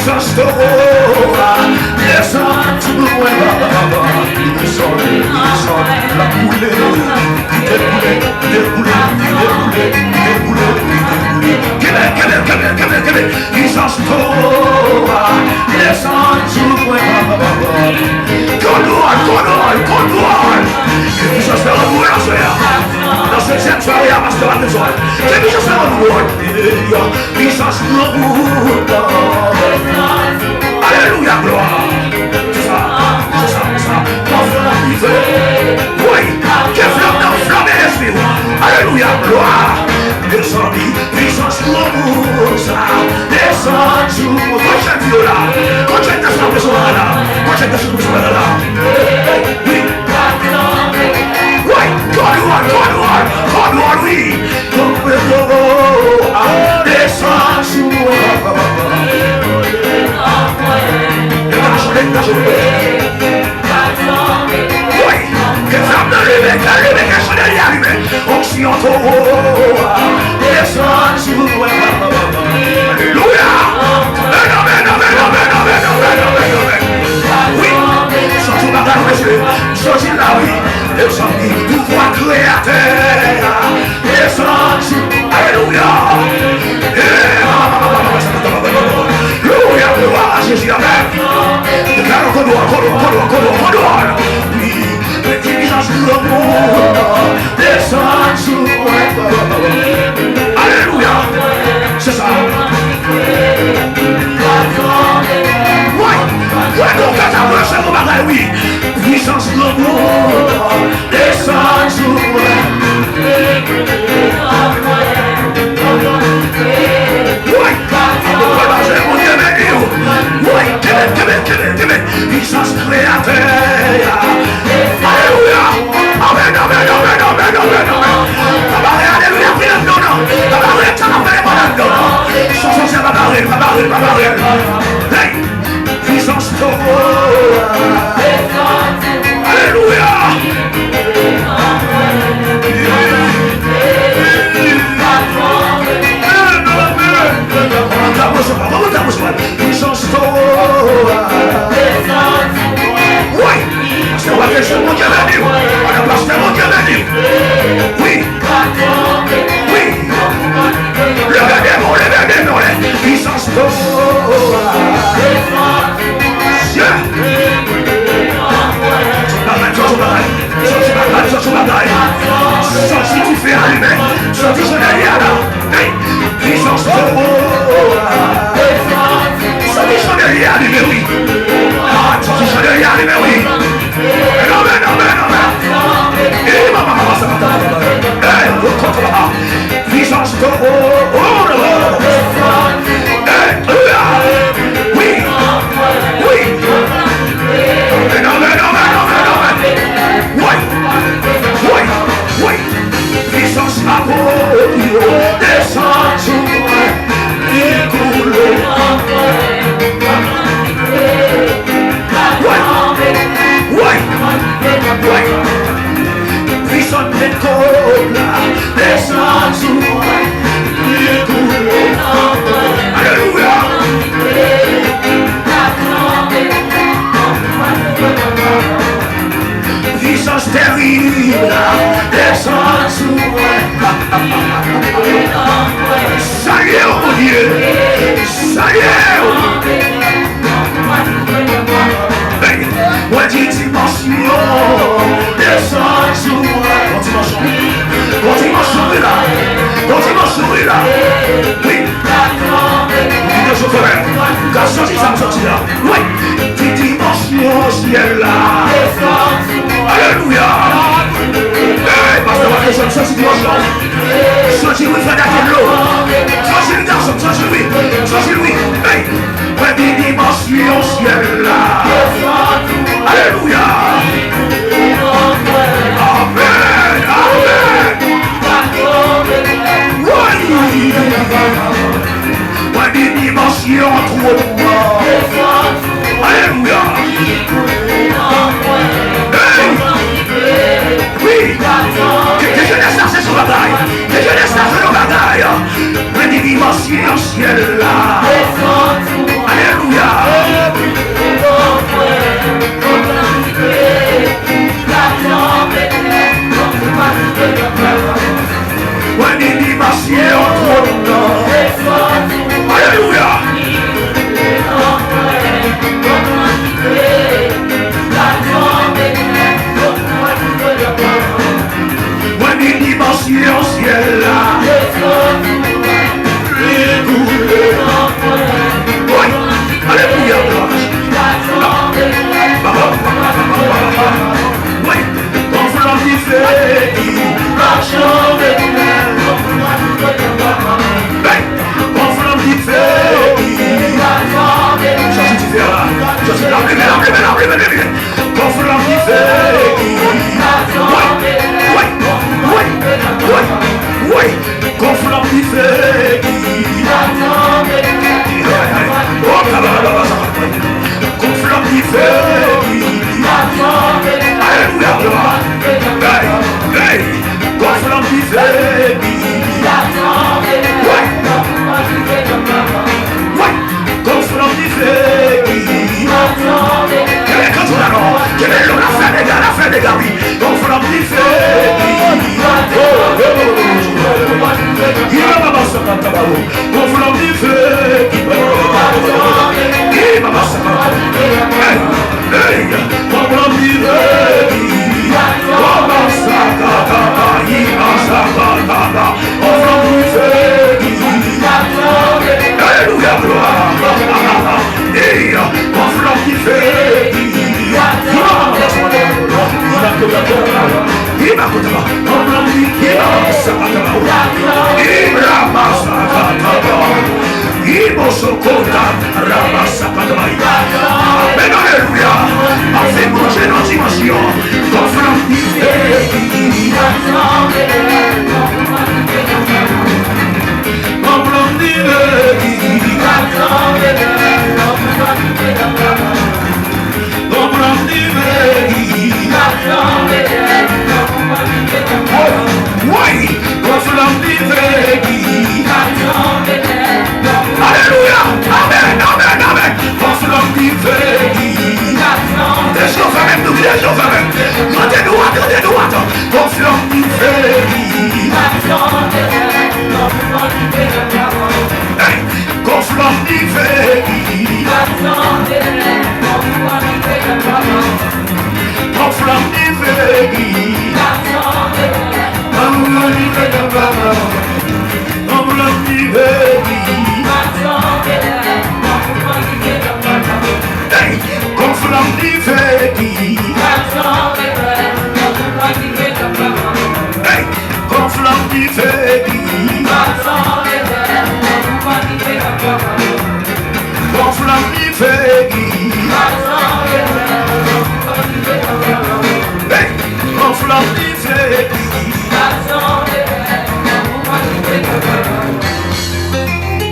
puissance de descend tout loin. Il descend, la coulée, découlé. Puissance de descend tout loin. Contrôle. Puissance de dans ce sanctuaire, à Pasteur Anderson. C'est puissance de puissance de alléluia, gloire. C'est ça. Oui, que flamme l'esprit. Alléluia, gloire. Descendez, puissance de descend sur moi. Quand tu es dans cette personne là, oui. Gloire, oui. Descend sur moi. Oui, que flamme de l'évêque, la chandelle arrive. Onction, descend sur moi. Alléluia. Oui, sorti là, oui. Descendez, pouvoir créateur. Descendez, alléluia. Alléluia, gloire à Jésus, amen. Déclarons qu'on doit. Oui, les dirigeants de l'amour. Descendez, alléluia. C'est ça. Oui, puissance de l'amour, descend sur moi. Oui, puissance créateur. Alléluia. Amen. Puissance de alléluia. Puissance de oui, c'est vrai que c'est mon Dieu béni. On a placé mon Dieu béni. Oui. Le démon. Puissance de si tu fais allumer, si tu fais allumer, puissance de si tu fais allumer, oui. Si tu fais allumer, oui. Amen. Puissance de oui. Oui. Puissance à vous, descend sur moi, découle. Oui. Puissance d'école, descend sur moi, découle. Alléluia. Puissance terrible, descend sur moi. Ça y est, mon Dieu. Ça y est. Moi, dis dimension, descend sur moi. Bon dimension est là. Oui. Dis de chocolat. Quand sorti, ça me sortira. Oui. Dis dimension, ciel là. Alléluia. Parce que je me suis dit, sorti, oui, frère d'Aquello. Sorti, le garçon, sorti, oui. Moi, dis dimension, ciel là. Alléluia. Amen. Oui. Moi, dis dimension, trop moi. Alléluia. Oui. Que jeunesse là, c'est sur la bataille. Moi, dis dimension, ciel là. Alléluia.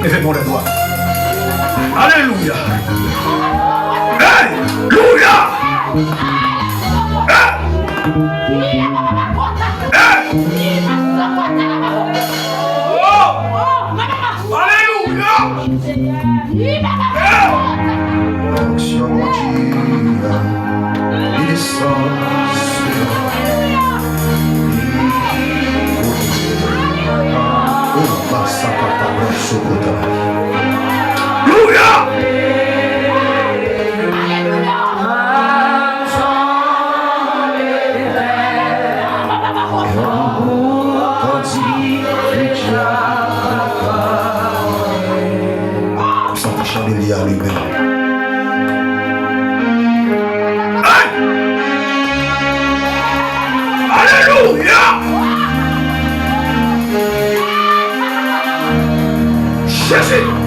Levez-moi les doigts. Alléluia. Alléluia. Jésus.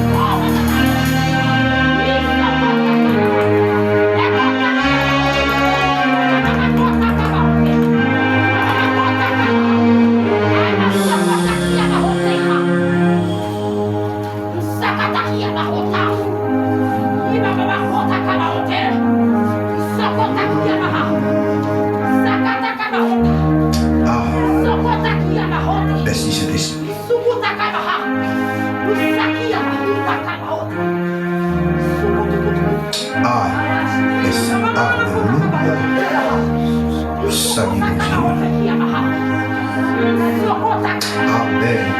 Merci, Saint-Esprit. Salut mon Dieu. Amen.